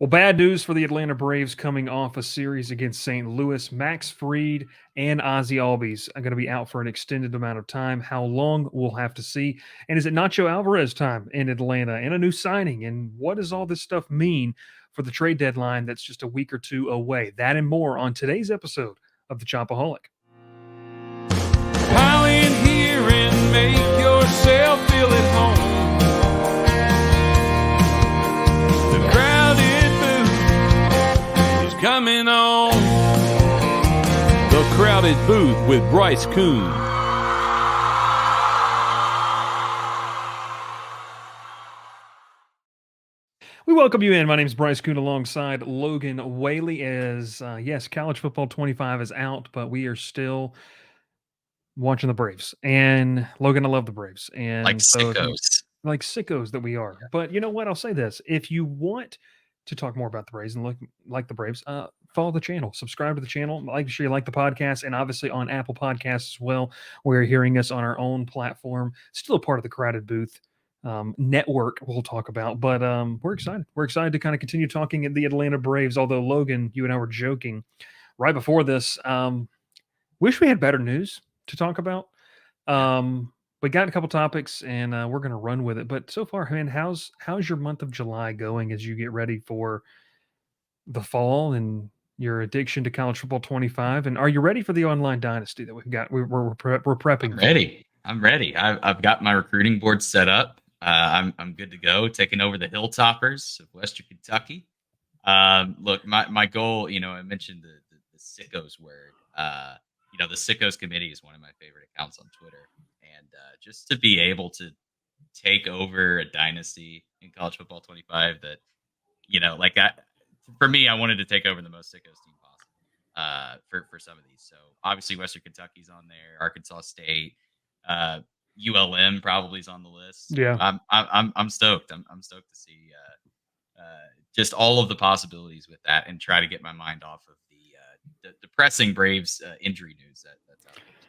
Well, bad news for the Atlanta Braves coming off a series against St. Louis. Max Fried and Ozzie Albies are going to be out for an extended amount of time. How long, we'll have to see. And is it Nacho Alvarez time in Atlanta and a new signing? And what does all this stuff mean for the trade deadline that's just a week or two away? That and more on today's episode of the Chopaholic. Pile in here and make yourself feel at home. The crowded booth is coming on. The Crowded Booth with Bryce Koon. We welcome you in. My name is Bryce Koon alongside Logan Whaley. Yes, college football 25 is out, but we are still watching the Braves. And Logan, I love the Braves. And Like so sickos. like sickos that we are. Yeah. But you know what? I'll say this. If you want to talk more about the Braves and look like the Braves, follow the channel, subscribe to the channel, make sure you like the podcast, and obviously on Apple Podcasts as well. We're hearing us on our own platform, still a part of the Crowded Booth network we'll talk about. But we're excited. We're excited to kind of continue talking at the Atlanta Braves, although Logan, you and I were joking right before this. Wish we had better news to talk about. We got a couple topics and we're going to run with it. But so far, man, how's your month of July going as you get ready for the fall and your addiction to college football 25? And are you ready for the online dynasty that we've got? We're prepping. I'm ready. I'm ready. I've got my recruiting board set up. I'm good to go. Taking over the Hilltoppers of Western Kentucky. Look, my goal. I mentioned the sickos word. The sickos committee is one of my favorite accounts on Twitter, and just to be able to take over a dynasty in college football 25 that, for me, I wanted to take over the most sickos team possible for some of these. So obviously Western Kentucky's on there, Arkansas State, ULM probably is on the list. Yeah. I'm stoked. I'm stoked to see just all of the possibilities with that and try to get my mind off of the depressing Braves injury news that's out there as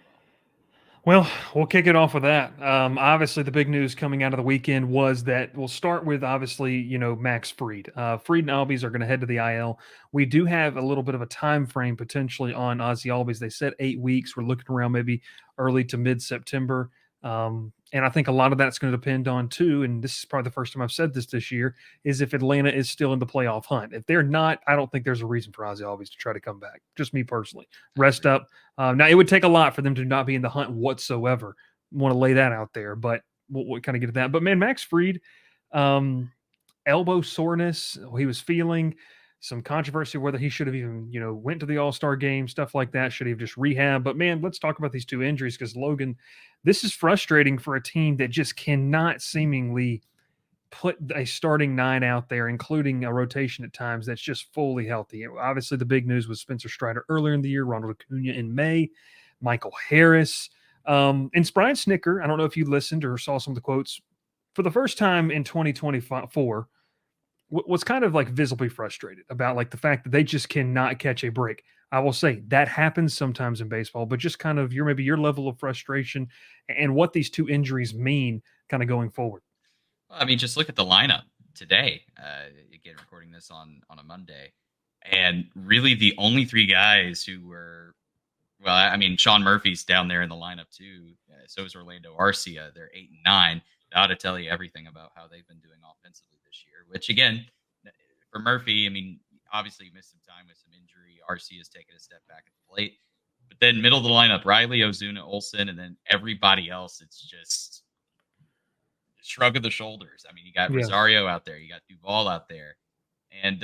well. Well, we'll kick it off with that. Obviously, the big news coming out of the weekend was that we'll start with, obviously, Max Fried. Fried and Albies are going to head to the IL. We do have a little bit of a time frame potentially on Ozzie Albies. They said 8 weeks. We're looking around maybe early to mid-September. And I think a lot of that's going to depend on, too, and this is probably the first time I've said this year, is if Atlanta is still in the playoff hunt. If they're not, I don't think there's a reason for Ozzie Albies to try to come back. Just me personally. Rest up. Now, it would take a lot for them to not be in the hunt whatsoever. Want to lay that out there, but we'll kind of get to that. But, man, Max Fried, elbow soreness, he was feeling some controversy whether he should have even, went to the All-Star game, stuff like that. Should he have just rehab? But, man, let's talk about these two injuries because, Logan, this is frustrating for a team that just cannot seemingly put a starting 9 out there, including a rotation at times that's just fully healthy. Obviously, the big news was Spencer Strider earlier in the year, Ronald Acuna in May, Michael Harris, and Brian Snicker. I don't know if you listened or saw some of the quotes. For the first time in 2024, was kind of like visibly frustrated about like the fact that they just cannot catch a break. I will say that happens sometimes in baseball, but just kind of your level of frustration and what these two injuries mean kind of going forward. I mean, just look at the lineup today. Again, recording this on a Monday, and really the only three guys who were, well, I mean, Sean Murphy's down there in the lineup too. So is Orlando Arcia. They're 8 and 9. That ought to tell you everything about how they've been doing offensively this year. Which again, for Murphy, I mean, obviously he missed some time with some injury. Arcia has taken a step back at the plate, but then middle of the lineup, Riley, Ozuna, Olsen, and then everybody else. It's just shrug of the shoulders. I mean, you got Rosario out there, you got Duvall out there, and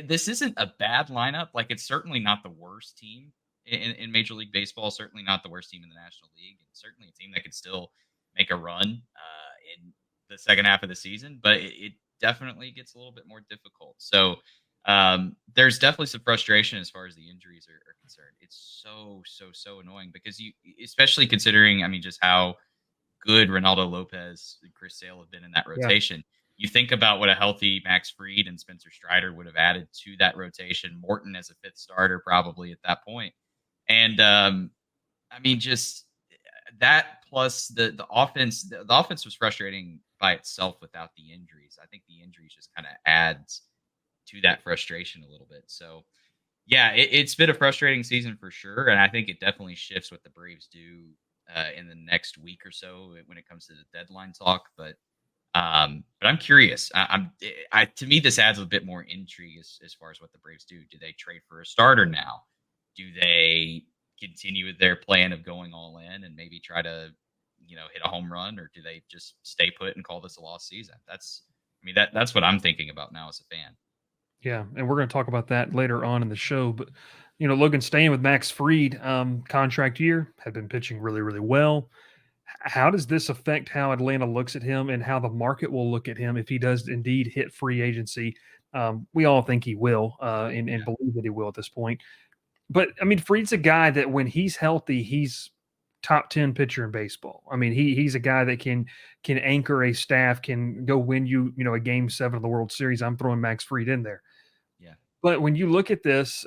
this isn't a bad lineup. Like, it's certainly not the worst team in Major League Baseball. Certainly not the worst team in the National League, and certainly a team that could still make a run in the second half of the season. But it definitely gets a little bit more difficult. So there's definitely some frustration as far as the injuries are concerned. It's so annoying because you, especially considering, I mean, just how good Ronaldo Lopez and Chris Sale have been in that rotation. You think about what a healthy Max Fried and Spencer Strider would have added to that rotation. Morton as a fifth starter probably at that point. And I mean, just that plus the offense. The offense was frustrating by itself without the injuries. I think the injuries just kind of adds to that frustration a little bit. So yeah, it's been a frustrating season for sure, and I think it definitely shifts what the Braves do in the next week or so when it comes to the deadline talk. But I'm curious. To me, this adds a bit more intrigue as far as what the Braves do. Do they trade for a starter now? Do they continue with their plan of going all in and maybe try to, hit a home run, or do they just stay put and call this a lost season? That's what I'm thinking about now as a fan. Yeah, and we're going to talk about that later on in the show. But Logan, staying with Max Fried, contract year, had been pitching really, really well. How does this affect how Atlanta looks at him and how the market will look at him if he does indeed hit free agency? We all think he will, and believe that he will at this point. But I mean, Fried's a guy that when he's healthy, he's top 10 pitcher in baseball. I mean, he's a guy that can anchor a staff, can go win a game 7 of the World Series. I'm throwing Max Fried in there. Yeah. But when you look at this,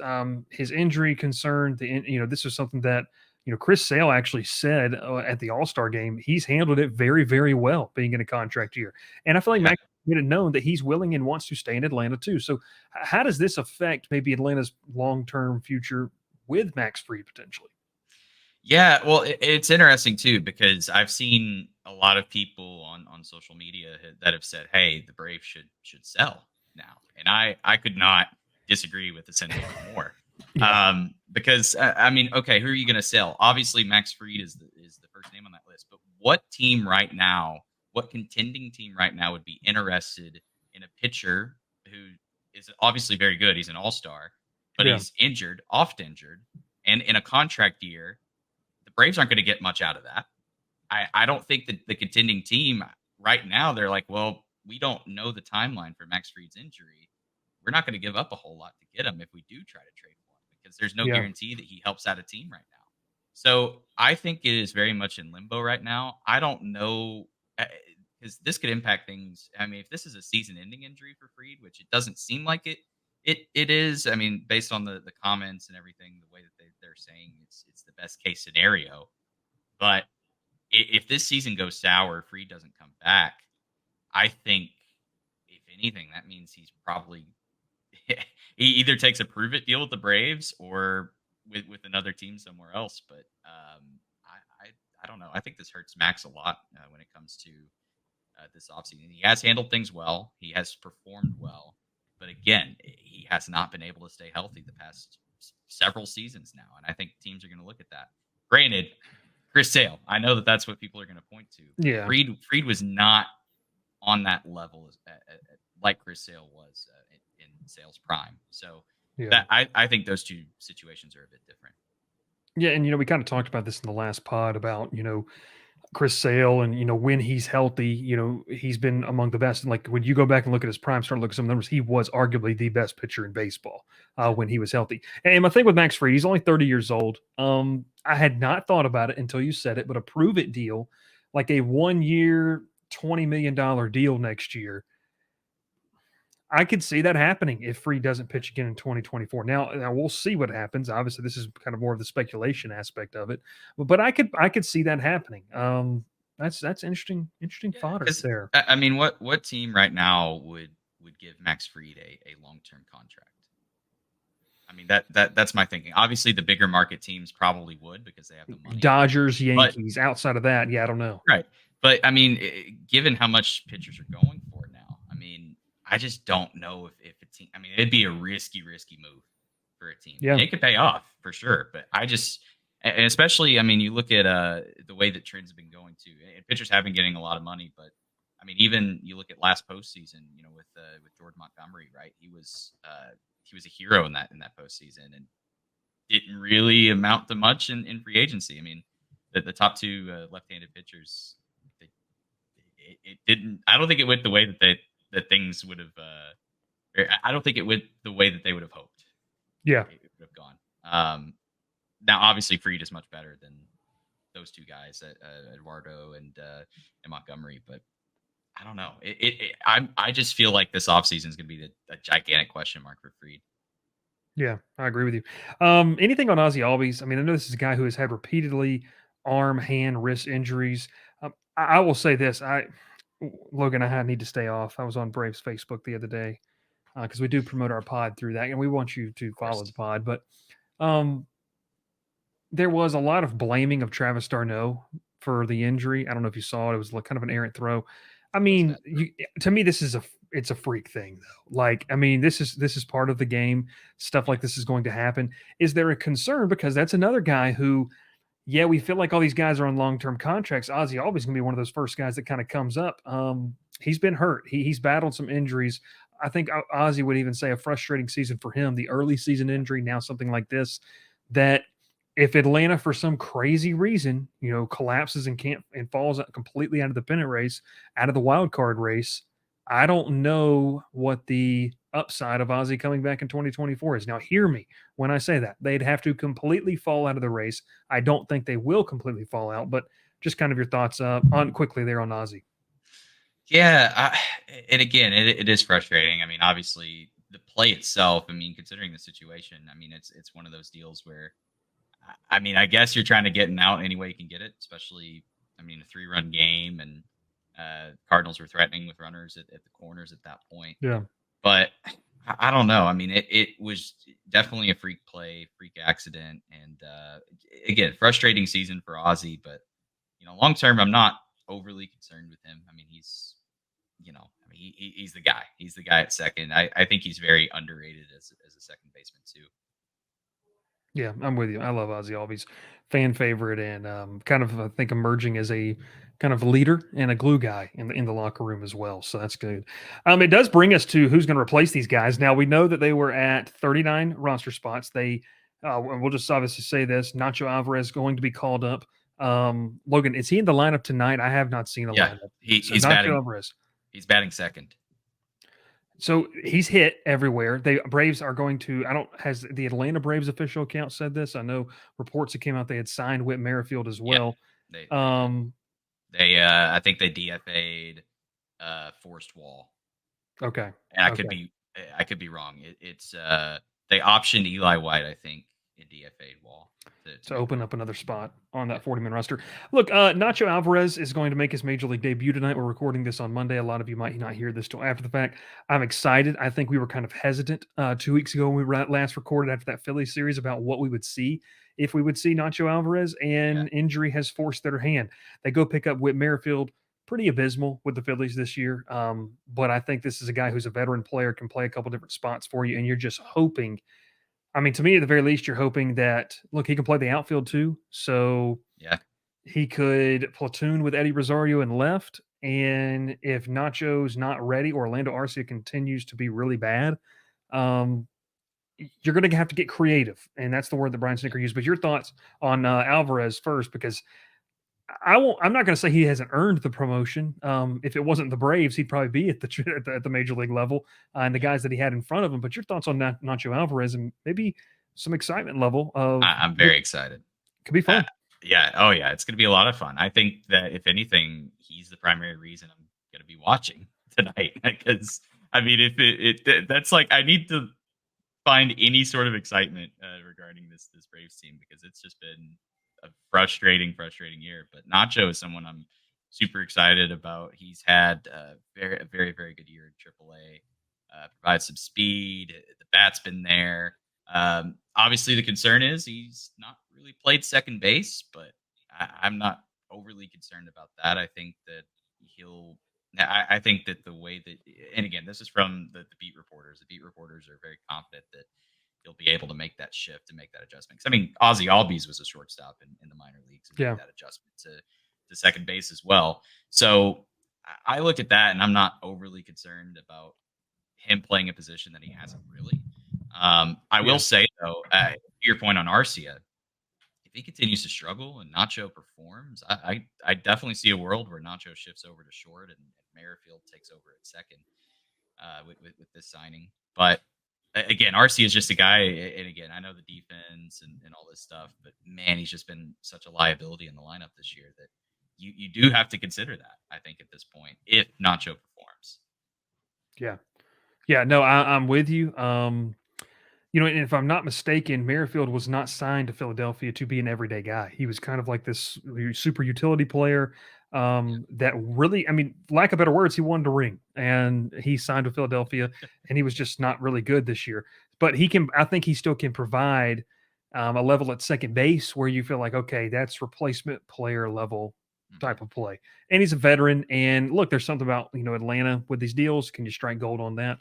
his injury concern, this is something that Chris Sale actually said at the All-Star game. He's handled it very, very well, being in a contract year, and I feel like Max made it known that he's willing and wants to stay in Atlanta too. So, how does this affect maybe Atlanta's long-term future with Max Fried potentially? Yeah, well, it's interesting too because I've seen a lot of people on social media that have said, "Hey, the Braves should sell now," and I could not disagree with the sentiment more. Yeah. Because okay, who are you going to sell? Obviously, Max Fried is the first name on that list, but what team right now, what contending team right now would be interested in a pitcher who is obviously very good? He's an all-star, but he's injured, oft injured, and in a contract year. The Braves aren't going to get much out of that. I don't think that the contending team right now, they're like, well, we don't know the timeline for Max Fried's injury. We're not going to give up a whole lot to get him if we do try to trade for him because there's no guarantee that he helps out a team right now. So I think it is very much in limbo right now. I don't know because this could impact things. I mean, if this is a season-ending injury for Fried, which it doesn't seem like it is. I mean, based on the comments and everything, the way that they're saying it's the best case scenario. But if this season goes sour, Fried doesn't come back, I think if anything, that means he's probably he either takes a prove it deal with the Braves or with another team somewhere else. But I don't know. I think this hurts Max a lot when it comes to this offseason. He has handled things well. He has performed well. But again, he has not been able to stay healthy the past several seasons now. And I think teams are going to look at that. Granted, Chris Sale, I know that that's what people are going to point to. Yeah. Fried was not on that level like Chris Sale was in Sale's prime. So I think those two situations are a bit different. Yeah. And, we kind of talked about this in the last pod about, Chris Sale and, when he's healthy, he's been among the best. And like when you go back and look at his prime, start looking at some numbers, he was arguably the best pitcher in baseball when he was healthy. And my thing with Max Fried, he's only 30 years old. I had not thought about it until you said it, but a prove it deal, like a 1 year, $20 million deal next year. I could see that happening if Fried doesn't pitch again in 2024. Now we'll see what happens. Obviously, this is kind of more of the speculation aspect of it, but I could see that happening. That's interesting fodder there. I mean, what team right now would give Max Fried a long-term contract? I mean, that's my thinking. Obviously, the bigger market teams probably would because they have the money. Dodgers, Yankees. Outside of that, I don't know. Right, but I mean, given how much pitchers are going for now, I mean, I just don't know if a team. I mean, it'd be a risky move for a team. Yeah, it could pay off for sure, but and especially, I mean, you look at the way that trends have been going too. And pitchers have been getting a lot of money, but I mean, even you look at last postseason, with Jordan Montgomery, right? He was a hero in that postseason and didn't really amount to much in free agency. I mean, the top two left-handed pitchers, it didn't. I don't think it went the way that things would have. I don't think it went the way that they would have hoped. Yeah, it would have gone. Now, obviously, Fried is much better than those two guys, Eduardo and Montgomery. But I don't know. I just feel like this offseason is going to be a gigantic question mark for Fried. Yeah, I agree with you. Anything on Ozzie Albies? I mean, I know this is a guy who has had repeatedly arm, hand, wrist injuries. I will say this: Logan, I need to stay off. I was on Braves Facebook the other day. because we do promote our pod through that, and we want you to Of follow course. the pod. But um, there was a lot of blaming of Travis Darno for the injury. I don't know if you saw it. It was like kind of an errant throw. I Was mean, bad throw. to me, this is it's a freak thing though. Like, I mean, this is part of the game. Stuff Yeah. like this is going to happen. Is there a concern because that's another guy who, yeah, we feel like all these guys are on long term contracts. Ozzy always going to be one of those first guys that kind of comes up. He's been hurt. He's battled some injuries. I think Ozzy would even say a frustrating season for him. The early season injury, now something like this, that if Atlanta for some crazy reason, collapses and can't and falls completely out of the pennant race, out of the wild card race, I don't know what the upside of Ozzy coming back in 2024 is. Now, hear me when I say that. They'd have to completely fall out of the race. I don't think they will completely fall out, but just kind of your thoughts on quickly there on Ozzy. Yeah, and again, it is frustrating. I mean, obviously, the play itself. I mean, considering the situation, I mean, it's one of those deals where, I mean, I guess you're trying to get an out any way you can get it. Especially, I mean, a 3-run game, and Cardinals were threatening with runners at the corners at that point. Yeah. But I don't know. I mean, it was definitely a freak play, freak accident, and again, frustrating season for Ozzy. But long term, I'm not overly concerned with him. I mean, I mean, he's the guy. He's the guy at second. I think he's very underrated as a second baseman too. Yeah, I'm with you. I love Ozzy Albies, fan favorite, and kind of I think emerging as a kind of leader and a glue guy in the locker room as well. So that's good. It does bring us to who's going to replace these guys. Now we know that they were at 39 roster spots. And we'll just obviously say this: Nacho Alvarez going to be called up. Logan, is he in the lineup tonight? I have not seen a Yeah, lineup. So he's Nacho batting. Alvarez. He's batting second. So he's hit everywhere. They Braves are going to. I don't. Has the Atlanta Braves official account said this? I know reports that came out they had signed Whit Merrifield as Yeah, well. they did. Um, I think they DFA'd Forced Wall, okay, and okay. I could be wrong. It's they optioned Eli White, I think, in DFA'd Wall to To make open room. up another spot on Yeah, that 40-man roster. Look, Nacho Alvarez is going to make his major league debut tonight. We're recording this on Monday. A lot of you might not hear this till after the fact. I'm excited. I think we were kind of hesitant 2 weeks ago when we last recorded after that Philly series about what we would see if we would see Nacho Alvarez, yeah, and injury has forced their hand. They go pick up Whit Merrifield, pretty abysmal with the Phillies this year. But I think this is a guy who's a veteran player, can play a couple different spots for you, and you're just hoping. I mean, to me, at the very least, you're hoping that look, he can play the outfield too, so yeah. he could platoon with Eddie Rosario in left. And if Nacho's not ready, or Orlando Arcia continues to be really bad, um, you're going to have to get creative, and that's the word that Brian Snicker used. But your thoughts on Alvarez first, because I won't. I'm not going to say he hasn't earned the promotion. If it wasn't the Braves, he'd probably be at the major league level, and the Yeah. guys that he had in front of him. But your thoughts on Nacho Alvarez and maybe some excitement level of I'm very excited. could be Uh, fun. yeah. Oh, yeah. It's going to be a lot of fun. I think that if anything, he's the primary reason I'm going to be watching tonight. Because I mean, if that's like I need to find any sort of excitement regarding this Braves team because it's just been a frustrating year. But Nacho is someone I'm super excited about. He's had a very very good year in AAA. Provides some speed. The bat's been there. Obviously, the concern is he's not really played second base, but I'm not overly concerned about that. I think that he'll. I think that the way that, and again, this is from the beat reporters. The beat reporters are very confident that he'll be able to make that shift and make that adjustment. 'Cause, I mean, Ozzy Albies was a shortstop in the minor leagues and made Yeah, that adjustment to second base as well. So I look at that and I'm not overly concerned about him playing a position that he hasn't really. I will yeah, say though, to your point on Arcia, if he continues to struggle and Nacho performs, I definitely see a world where Nacho shifts over to short and Merrifield takes over at second with this signing. But again, RC is just a guy, and again, I know the defense and all this stuff, but man, he's just been such a liability in the lineup this year that you do have to consider that. I think at this point, if Nacho performs, yeah, yeah. No, I'm with you. And if I'm not mistaken, Merrifield was not signed to Philadelphia to be an everyday guy. He was kind of like this super utility player. that really, I mean, lack of better words, he wanted a ring and he signed with Philadelphia, and he was just not really good this year. But I think he still can provide a level at second base where you feel like, okay, that's replacement player level Mhm. type of play. And he's a veteran. And look, there's something about, Atlanta with these deals. Can you strike gold on that?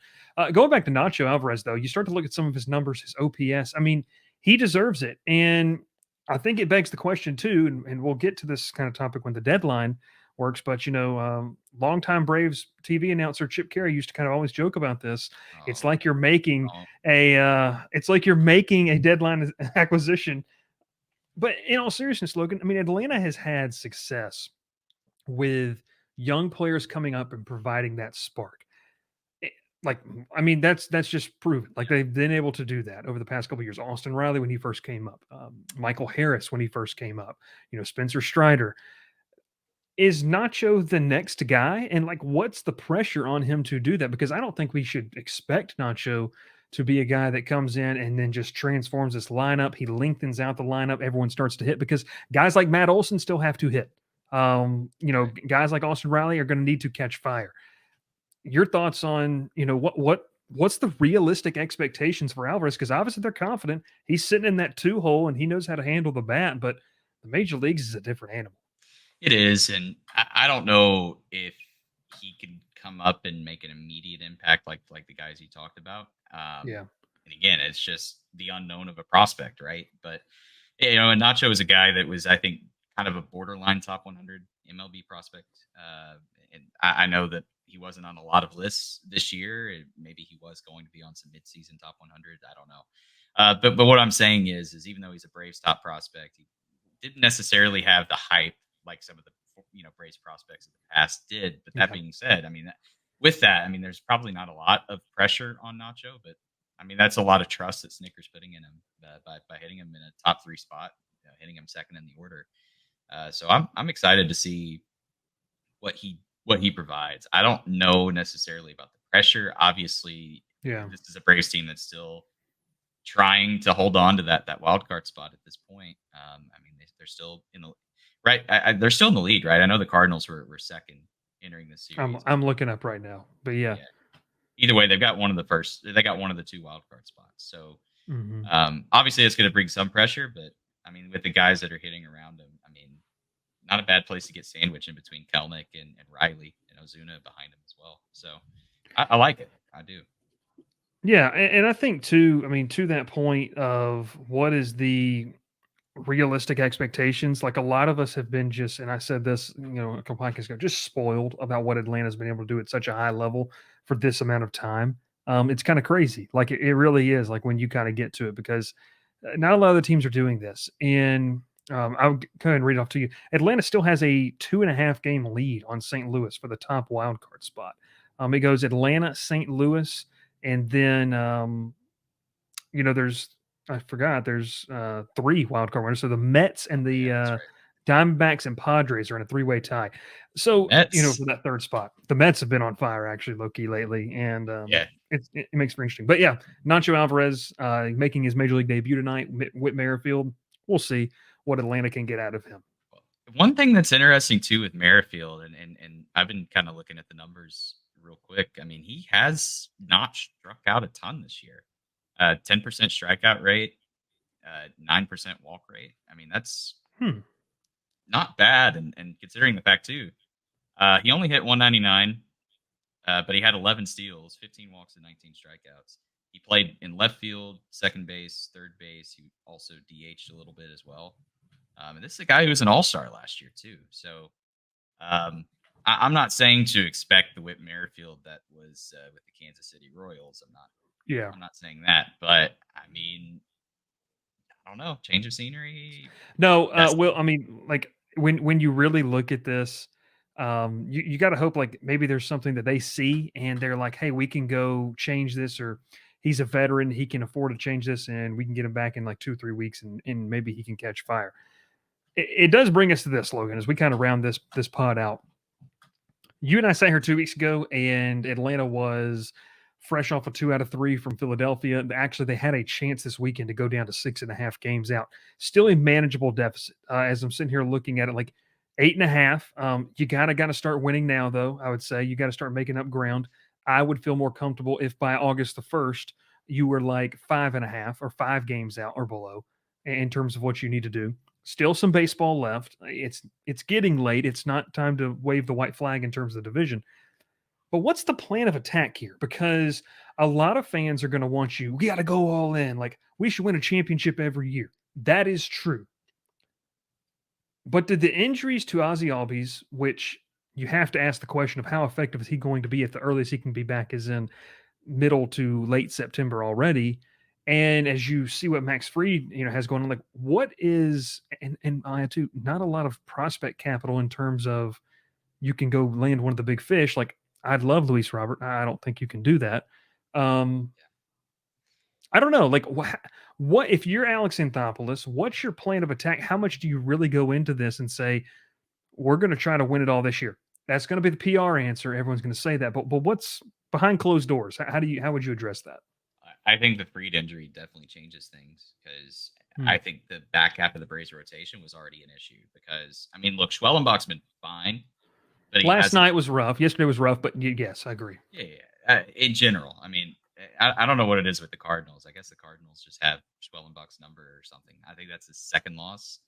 Going back to Nacho Alvarez, though, you start to look at some of his numbers, his OPS. I mean, he deserves it. And I think it begs the question, too, and we'll get to this kind of topic when the deadline works. But, longtime Braves TV announcer Chip Carey used to kind of always joke about this. It's Oh, like you're making oh, a deadline acquisition. But in all seriousness, Logan, I mean, Atlanta has had success with young players coming up and providing that spark. Eh, Like, I mean, that's just proven. Like they've been able to do that over the past couple of years. Austin Riley when he first came up, Michael Harris when he first came up, Spencer Strider. Is Nacho the next guy? And like, what's the pressure on him to do that? Because I don't think we should expect Nacho to be a guy that comes in and then just transforms this lineup. He lengthens out the lineup. Everyone starts to hit because guys like Matt Olson still have to hit. right. Guys like Austin Riley are going to need to catch fire. Your thoughts on, what's the realistic expectations for Alvarez? Because obviously they're confident he's sitting in that two hole and he knows how to handle the bat, but the major leagues is a different animal. It is, and I don't know if he can come up and make an immediate impact like the guys you talked about. Yeah. And again, it's just the unknown of a prospect, right? But and Nacho is a guy that was, I think, kind of a borderline top 100 MLB prospect. And I know that he wasn't on a lot of lists this year. Maybe he was going to be on some midseason top 100. I don't know. But what I'm saying is even though he's a Braves top prospect, he didn't necessarily have the hype like some of the Braves prospects of the past did. But that Okay. being said, I mean, with that, I mean, there's probably not a lot of pressure on Nacho, but I mean, that's a lot of trust that Snicker's putting in him by hitting him in a top 3 spot, hitting him second in the order. So I'm excited to see what he provides. I don't know necessarily about the pressure. Obviously, Yeah. this is a Braves team that's still trying to hold on to that wild card spot at this point. I mean, they're still in the right. They're still in the lead, right? I know the Cardinals were second entering this I'm series. I'm looking up right now, but yeah. Yeah. Either way, they've got one of the first. They got one of the 2 wild card spots. So Mhm. obviously, it's going to bring some pressure. But I mean, with the guys that are hitting around him, I mean, not a bad place to get sandwiched in between Kelnick and Riley and Ozuna behind him as well. So I like it. I do. Yeah, and I think too, I mean, to that point of what is the realistic expectations, like a lot of us have been just, and I said this, a couple podcasts ago, just spoiled about what Atlanta's been able to do at such a high level for this amount of time. It's kind of crazy. Like it really is, like when you kind of get to it, because not a lot of the teams are doing this. And I'll go ahead and read it off to you. Atlanta still has a 2.5 game lead on St. Louis for the top wild card spot. It goes Atlanta, St. Louis, and then there's I forgot there's 3 wild card winners. So the Mets and the Yeah, that's right. Diamondbacks and Padres are in a 3-way tie. The So Mets. for that third spot, the Mets have been on fire actually, low key lately, and Yeah. it makes for interesting. But yeah, Nacho Alvarez making his major league debut tonight. Whit Merrifield. We'll see what Atlanta can get out of him. One thing that's interesting too with Merrifield, and I've been kind of looking at the numbers real quick. I mean, he has not struck out a ton this year. 10% strikeout rate, 9% walk rate. I mean, that's Hmm. not bad. And considering the fact too, he only hit 199, but he had 11 steals, 15 walks, and 19 strikeouts. He played in left field, second base, third base. He also DH'd a little bit as well. And this is a guy who was an all-star last year too. So I'm not saying to expect the Whit Merrifield that was with the Kansas City Royals. Yeah. I'm not saying that, but I mean, I don't know, change of scenery. No, That's well, I mean, like when you really look at this, you got to hope like maybe there's something that they see and they're like, hey, we can go change this, or he's a veteran, he can afford to change this, and we can get him back in like 2 or 3 weeks, and maybe he can catch fire. It does bring us to this, Logan, as we kind of round this pod out. You and I sat here 2 weeks ago, and Atlanta was fresh off a 2 out of 3 from Philadelphia. Actually, they had a chance this weekend to go down to 6.5 games out. Still a manageable deficit. As I'm sitting here looking at it, like 8.5. You gotta start winning now, though. I would say you got to start making up ground. I would feel more comfortable if by August the 1st you were like 5.5 or 5 games out or below in terms of what you need to do. Still some baseball left. It's getting late. It's not time to wave the white flag in terms of the division. But what's the plan of attack here? Because a lot of fans are going to want you. We got to go all in. Like we should win a championship every year. That is true. But did the injuries to Ozzy Albies, which you have to ask the question of how effective is he going to be if the earliest he can be back is in middle to late September already? And as you see what Max Fried, has going on, like what is and I too, not a lot of prospect capital in terms of you can go land one of the big fish. Like I'd love Luis Robert. I don't think you can do that. Um, I don't know. Like, what if you're Alex Anthopoulos? What's your plan of attack? How much do you really go into this and say we're going to try to win it all this year? That's going to be the PR answer. Everyone's going to say that, but what's behind closed doors? How would you address that? I think the Freed injury definitely changes things because Hmm. I think the back half of the Braves rotation was already an issue. Because I mean, look, Schwellenbach's been fine, but Last night was rough. Yesterday was rough, but yes, I agree. Yeah. In general, I mean, I don't know what it is with the Cardinals. I guess the Cardinals just have Schwellenbach's number or something. I think that's his second loss,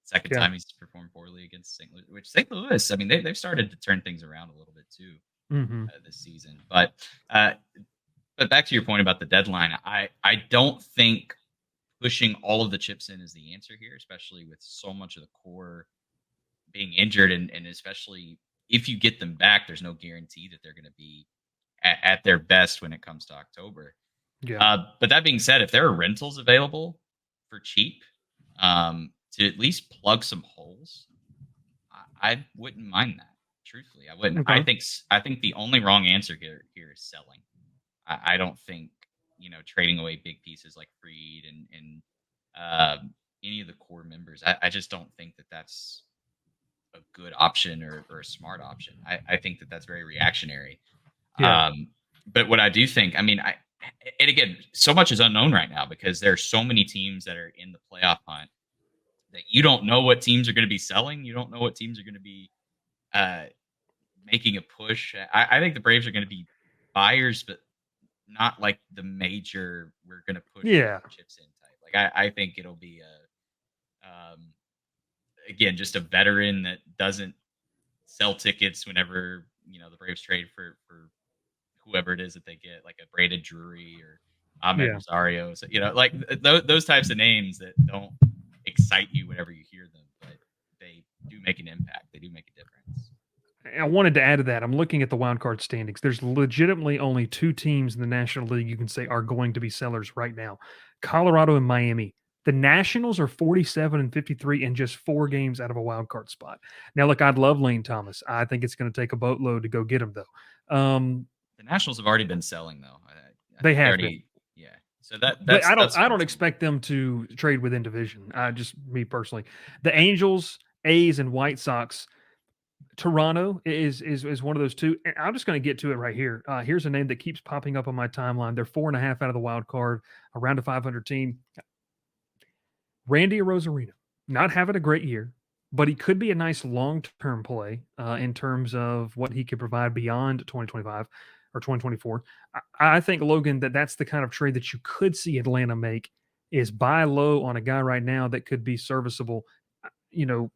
second Yeah. time he's performed poorly against St. Louis. Which St. Louis, I mean, they've started to turn things around a little bit too Mm-hmm. this season. But back to your point about the deadline, I don't think pushing all of the chips in is the answer here, especially with so much of the core being injured, and especially if you get them back, there's no guarantee that they're going to be at their best when it comes to October. Yeah. But that being said, if there are rentals available for cheap to at least plug some holes, I wouldn't mind that. Truthfully, I wouldn't. Okay. I think the only wrong answer here is selling. I don't think trading away big pieces like Freed and any of the core members. I just don't think that that's a good option or a smart option. I think that that's very reactionary. Yeah. But what I do think, I mean, and again, so much is unknown right now because there are so many teams that are in the playoff hunt that you don't know what teams are going to be selling. You don't know what teams are going to be making a push. I think the Braves are going to be buyers, but not like the major. We're going to push Yeah. chips in type. Like I think it'll be again just a veteran that doesn't sell tickets whenever the Braves trade for whoever it is that they get, like a Braden Drury or Ahmed Yeah. Rosario. So, like those types of names that don't excite you whenever you hear them, but they do make an impact. They do make a difference. I wanted to add to that. I'm looking at the wild card standings. There's legitimately only 2 teams in the National League you can say are going to be sellers right now: Colorado and Miami. The Nationals are 47 and 53 and just 4 games out of a wild card spot. Now, look, I'd love Lane Thomas. I think it's going to take a boatload to go get him, though. The Nationals have already been selling, though. I They think have already, been. yeah. So that's But I that's don't expect them to trade within division. Just me personally. The Angels, A's, and White Sox. Toronto is one of those two. And I'm just going to get to it right here. Here's a name that keeps popping up on my timeline. They're 4.5 out of the wild card, around a 500 team. Randy Rosarino, not having a great year, but he could be a nice long-term play in terms of what he could provide beyond 2025 or 2024. I think, Logan, that's the kind of trade that you could see Atlanta make, is buy low on a guy right now that could be serviceable, you know,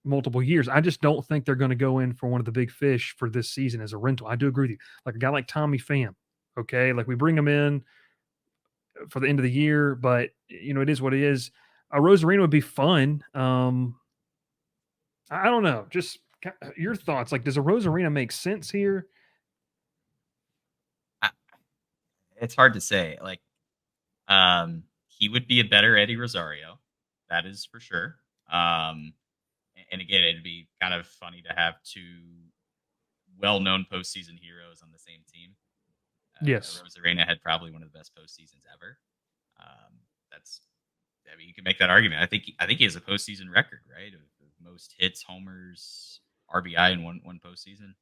multiple years. I just don't think they're going to go in for one of the big fish for this season as a rental. I do agree with you. Like a guy like Tommy Pham, okay? Like we bring him in for the end of the year, but it is what it is. A Rosarino would be fun. I don't know. Just your thoughts. Like, does a Rosarino make sense here? It's hard to say. Like, he would be a better Eddie Rosario, that is for sure. And again, it'd be kind of funny to have two well-known postseason heroes on the same team. Yes. Rosarena had probably one of the best postseasons ever. You can make that argument. I think he has a postseason record, right, of most hits, homers, RBI in one postseason.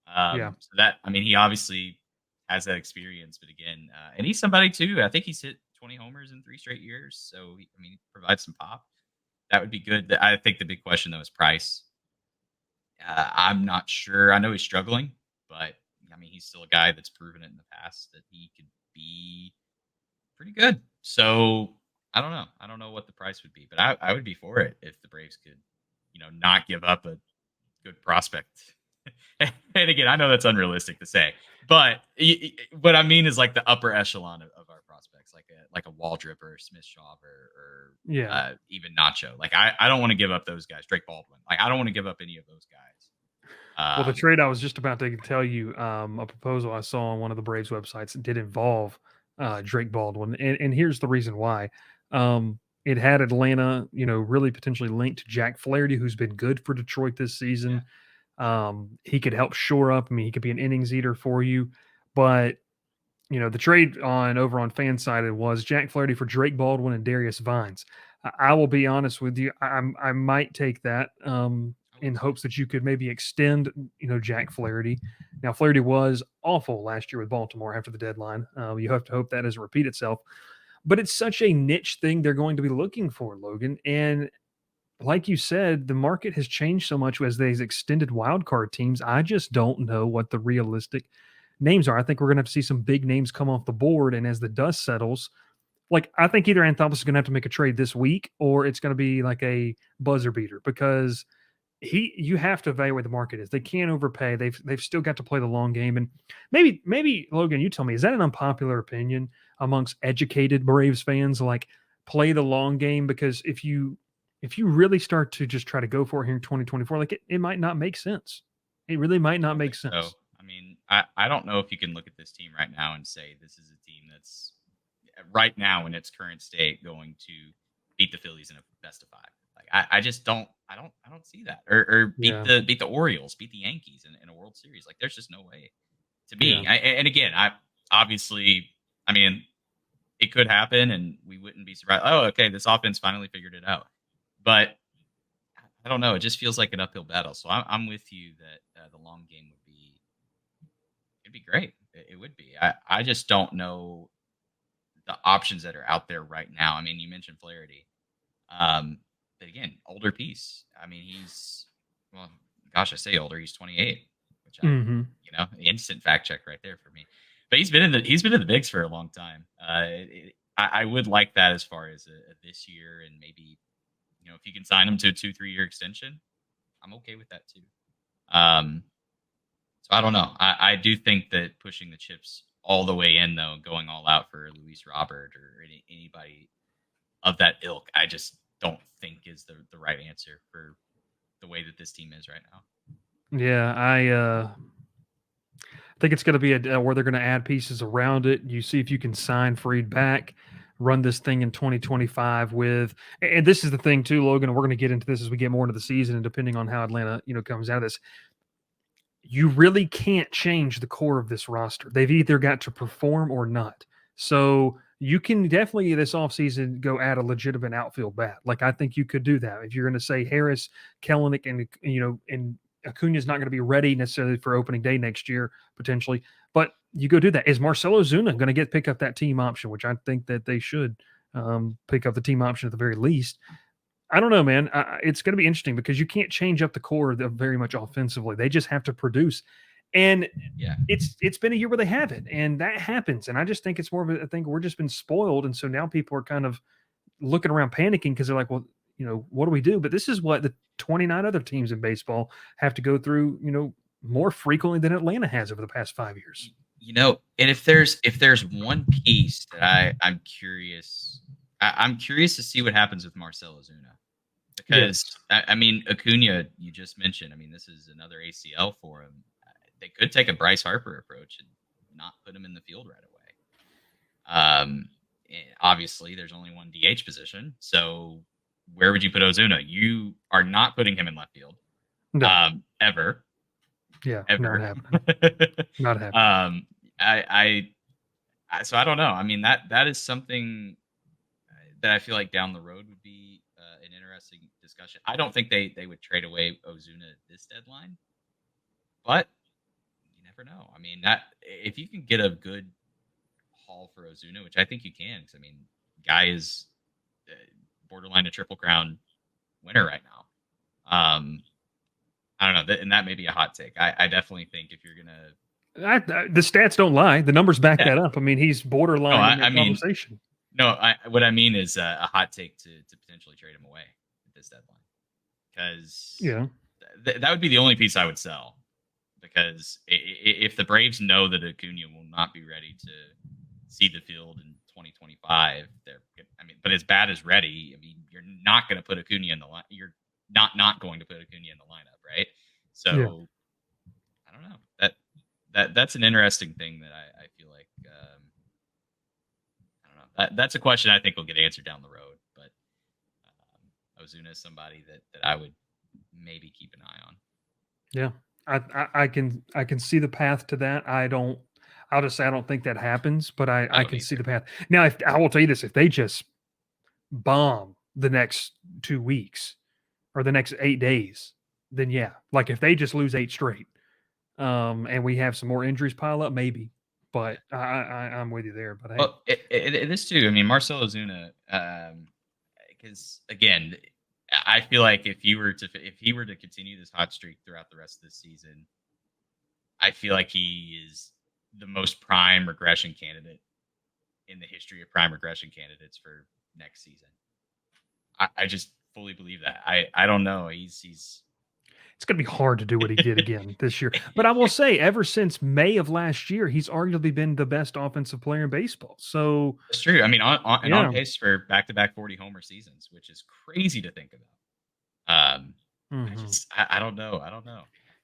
Yeah. So that, I mean, he obviously has that experience, but again, and he's somebody too. I think he's hit 20 homers in 3 straight years. So he provides some pop. That would be good. I think the big question though is price. I'm not sure. I know he's struggling, but I mean, he's still a guy that's proven it in the past that he could be pretty good. So I don't know. I don't know what the price would be, but I would be for it if the Braves could, not give up a good prospect. And again, I know that's unrealistic to say, but what I mean is like the upper echelon of our prospects, like a Waldrop or Smith Shaw or Yeah. even Nacho. Like I don't want to give up those guys. Drake Baldwin. Like I don't want to give up any of those guys. Well, the trade I was just about to tell you, a proposal I saw on one of the Braves websites did involve Drake Baldwin, and here's the reason why. It had Atlanta, really potentially linked to Jack Flaherty, who's been good for Detroit this Yeah. season. He could help shore up. I mean, he could be an innings eater for you, but the trade on over on Fansided was Jack Flaherty for Drake Baldwin and Darius Vines. I will be honest with you, I might take that I would in too. hopes that you could maybe extend, Jack Flaherty. Now Flaherty was awful last year with Baltimore after the deadline. You have to hope that doesn't repeat itself. But it's such a niche thing they're going to be looking for, Logan. And like you said, the market has changed so much as these extended wildcard teams. I just don't know what the realistic names are. I think we're going to have to see some big names come off the board. And as the dust settles, like I think either Anthopoulos is going to have to make a trade this week or it's going to be like a buzzer beater because you have to evaluate the market is. They can't overpay. They've still got to play the long game. And maybe Logan, you tell me, is that an unpopular opinion amongst educated Braves fans? Like play the long game because if you really start to just try to go for it here in 2024, like it might not make sense. It really might I not don't make think so. sense. I mean, I don't know if you can look at this team right now and say this is a team that's right now in its current state going to beat the Phillies in a best of five. Like I just don't see that. Or beat Yeah. the Orioles, beat the Yankees in a World Series. Like there's just no way to Yeah. me. And again, I obviously I mean it could happen and we wouldn't be surprised. Oh, okay, this offense finally figured it out. But I don't know. It just feels like an uphill battle. So I'm with you that the long game would be it'd be great. It would be. I just don't know the options that are out there right now. I mean, you mentioned Flaherty, but again, older piece. I mean, he's well, gosh, I say older. He's 28, which Hmm. instant fact check right there for me. But he's been in the bigs for a long time. I would like that as far as this year and maybe if you can sign him to a 2-3 year extension, I'm okay with that too. Um, so I don't know. I do think that pushing the chips all the way in, though, going all out for Luis Robert or anybody of that ilk, I just don't think is the right answer for the way that this team is right now. Yeah. I think it's going to be where they're going to add pieces around it. You see if you can sign Freed back, run this thing in 2025 with, and this is the thing too, Logan. And we're going to get into this as we get more into the season, and depending on how Atlanta, comes out of this, you really can't change the core of this roster. They've either got to perform or not. So you can definitely this offseason go add a legitimate outfield bat. Like I think you could do that. If you're going to say Harris, Kellenick, and Acuna is not going to be ready necessarily for opening day next year, potentially. But you go do that. Is Marcelo Zuna going to pick up that team option, which I think that they should pick up the team option at the very least. I don't know, man. It's going to be interesting because you can't change up the core very much offensively. They just have to produce, and Yeah. it's been a year where they haven't, and that happens. And I just think it's more of a thing. We're just been spoiled, and so now people are kind of looking around panicking because they're like, well, what do we do? But this is what the 29 other teams in baseball have to go through, more frequently than Atlanta has over the past 5 years. And if there's one piece that I'm curious, I'm curious to see what happens with Marcelo Zuna. Yes. Because I mean, Acuna, you just mentioned. I mean, this is another ACL for him. They could take a Bryce Harper approach and not put him in the field right away. Obviously, there's only one DH position, so where would you put Ozuna? You are not putting him in left field, No. ever, Yeah. ever. Not happening. Not happening. So I don't know. I mean that is something that I feel like down the road would be an interesting discussion. I don't think they would trade away Ozuna at this deadline, but you never know. I mean, that if you can get a good haul for Ozuna, which I think you can, because I mean, guy is borderline a triple crown winner right now. I don't know, and that may be a hot take. I definitely think if you're gonna, The stats don't lie. The numbers back yeah, that up. I mean, he's borderline no, in that I mean, conversation. no, what I mean is a hot take to potentially trade him away at this deadline, because Yeah. that would be the only piece I would sell. Because if the Braves know that Acuna will not be ready to see the field in 2025, but as bad as ready, I mean, you're not going to put Acuna in the line. You're not going to put Acuna in the lineup, right? So Yeah. I don't know. That's an interesting thing that I feel like I don't know. That's a question I think will get answered down the road. But Ozuna is somebody that I would maybe keep an eye on. Yeah. I can see the path to that. I'll just say I don't think that happens, but I can see the path. Now, if I will tell you this, if they just bomb the next 2 weeks or the next 8 days, then yeah. Like if they just lose 8 straight, and we have some more injuries pile up, maybe. But I'm with you there. But hey, Well, it is too. I mean, Marcell Ozuna, because again, I feel like if he were to continue this hot streak throughout the rest of this season, I feel like he is the most prime regression candidate in the history of prime regression candidates for next season. I just fully believe that. I don't know. He's it's going to be hard to do what he did again this year. But I will say, ever since May of last year, he's arguably been the best offensive player in baseball. So it's true. I mean, on pace for back-to-back 40 homer seasons, which is crazy to think about. I don't know.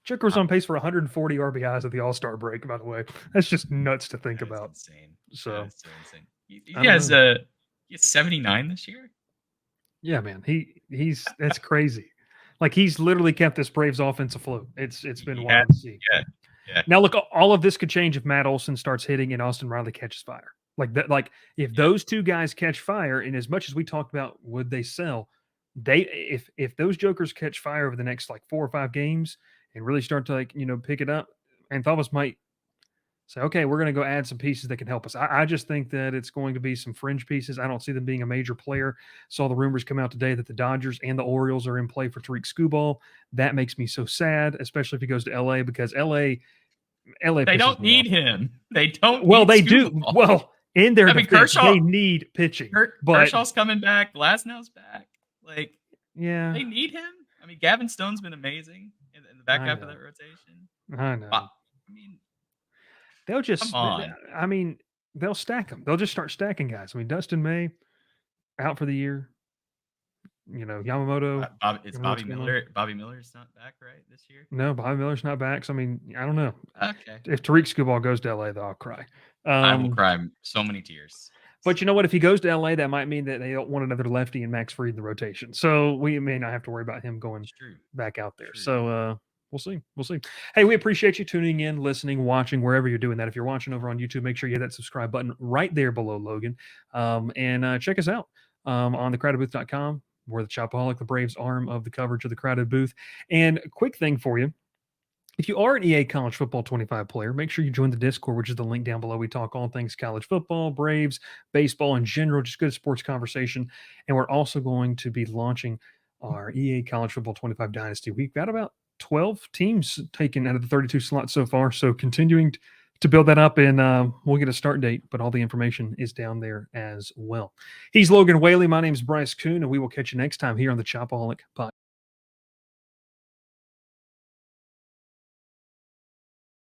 Chuck was on pace for 140 RBIs at the All-Star break, by the way. That's just nuts to think about. Insane. So that's so insane. He has 79 this year. Yeah, man. He's that's crazy. Like he's literally kept this Braves offense afloat. It's been wild to see. Yeah. Now look, all of this could change if Matt Olson starts hitting and Austin Riley catches fire. Like that. Like if those two guys catch fire, and as much as we talked about, would they sell? If those jokers catch fire over the next like 4 or 5 games and really start to pick it up, Anthopoulos might say, okay, we're going to go add some pieces that can help us. I just think that it's going to be some fringe pieces. I don't see them being a major player. Saw the rumors come out today that the Dodgers and the Orioles are in play for Tariq Skubal. That makes me so sad, especially if he goes to LA, because LA they don't need him. They don't. Well, they do. Well, in their defense, Kershaw, they need pitching. But Kershaw's coming back. Glasnow's back. Like, yeah, they need him. I mean, Gavin Stone's been amazing in the back half of that rotation. I know. I mean, they'll just. Come on. I mean, they'll stack them. They'll just start stacking guys. I mean, Dustin May out for the year. Yamamoto. Bobby Miller. Bobby Miller's not back right this year. No, Bobby Miller's not back. So I mean, I don't know. Okay. If Tariq Skubal goes to LA, though, I'll cry. I will cry so many tears. But you know what? If he goes to LA, that might mean that they don't want another lefty and Max Fried in the rotation. So we may not have to worry about him going back out there. So we'll see. We'll see. Hey, we appreciate you tuning in, listening, watching, wherever you're doing that. If you're watching over on YouTube, make sure you hit that subscribe button right there below Logan. And check us out on thecrowdedbooth.com. We're the Chopaholic, the Braves arm of the coverage of the Crowded Booth. And a quick thing for you. If you are an EA College Football 25 player, make sure you join the Discord, which is the link down below. We talk all things college football, Braves, baseball in general, just good sports conversation. And we're also going to be launching our EA College Football 25 Dynasty. We've got about 12 teams taken out of the 32 slots so far. So continuing to build that up, and we'll get a start date, but all the information is down there as well. He's Logan Whaley. My name is Bryce Koon, and we will catch you next time here on the Chopaholic Podcast.